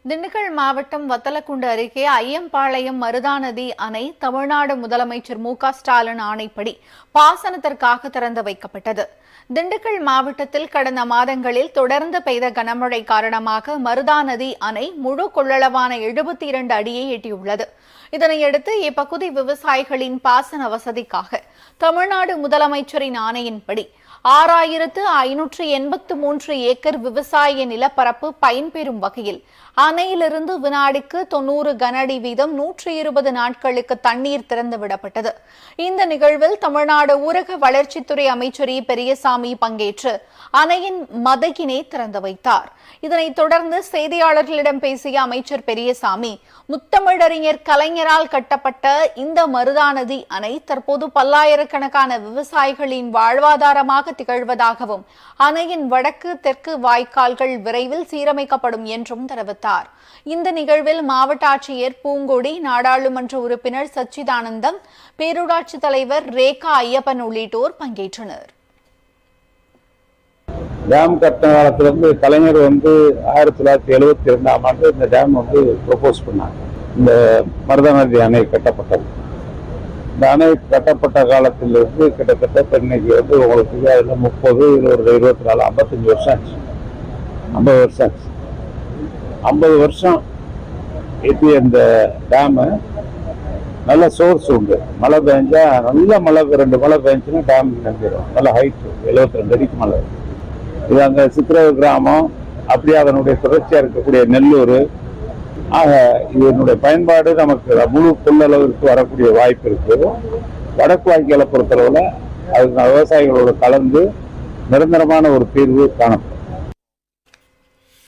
திண்டுக்கல் மாவட்டம் வத்தலக்குண்டு அருகே ஐயம்பாளையம் மருதாநதி அணை தமிழ்நாடு முதலமைச்சர் மு.க.ஸ்டாலின் ஆணைப்படி பாசனத்திற்காக திறந்து வைக்கப்பட்டது. திண்டுக்கல் மாவட்டத்தில் கடந்த மாதங்களில் தொடர்ந்து பெய்த கனமழை காரணமாக மருதாநதி அணை முழு கொள்ளளவான 72 அடியை எட்டியுள்ளது. இதனையடுத்து இப்பகுதி விவசாயிகளின் பாசன வசதிக்காக தமிழ்நாடு முதலமைச்சரின் ஆணையின்படி 6583 ஏக்கர் விவசாய நிலப்பரப்பு பயன்பெறும் வகையில் அணையிலிருந்து வினாடிக்கு 90 கனஅடி வீதம் 120 நாட்களுக்கு தண்ணீர் திறந்துவிடப்பட்டது. இந்த நிகழ்வில் தமிழ்நாடு ஊரக வளர்ச்சித்துறை அமைச்சர் பெரியசாமி பங்கேற்று அணையின் மதகினை திறந்து வைத்தார். இதனைத் தொடர்ந்து செய்தியாளர்களிடம் பேசிய அமைச்சர் பெரியசாமி, முத்தமிழறிஞர் கலைஞரால் கட்டப்பட்ட இந்த மருதாநதி அணை தற்போது பல்லாயிரக்கணக்கான விவசாயிகளின் வாழ்வாதாரமாக திகழ்வதாகவும் அணையின் வடக்கு தெற்கு வாய்க்கால்கள் விரைவில் சீரமைக்கப்படும் என்றும் தெரிவித்தார். இந்த நிகழ்வில் மாவட்ட ஆட்சியர் பூங்கொடி, நாடாளுமன்ற உறுப்பினர் சச்சிதானந்தம், பேரூராட்சி தலைவர் ரேகா ஐயப்பன் உள்ளிட்டோர் பங்கேற்றனர். டேம் கட்டின காலத்திலிருந்து கலைஞர் 1972ஆம் ஆண்டு இந்த டேம் ப்ரொபோஸ் பண்ணாங்க. இந்த மருதாநதி அணை கட்டப்பட்டது. இந்த அணை கட்டப்பட்ட காலத்திலிருந்து கிட்டத்தட்ட இன்னைக்கு உங்களுக்கு அதில் 30, இதில் ஒரு 24, 55 வருஷம் ஆச்சு. 50 வருஷம் ஆச்சு. 50 வருஷம் ஏற்றி அந்த டேமு நல்ல சோர்ஸ் உண்டு. மழை பெஞ்சா நல்ல மழை, 2 மழை பெஞ்சுன்னா டேம் நினைக்கிறோம். நல்ல ஹைட்டு 72 அடிக்கு மழை. இது அங்கே சித்திரவு கிராமம், அப்படியே அதனுடைய தொடர்ச்சியாக இருக்கக்கூடிய நெல்லூர். ஆக இதனுடைய பயன்பாடு நமக்கு முழு கொள்ளளவிற்கு வரக்கூடிய வாய்ப்பு இருக்கு. வடக்கு வாய்க்காலை பொறுத்தளவில் அதுக்கு விவசாயிகளோடு கலந்து நிரந்தரமான ஒரு தீர்வு காணப்படும்.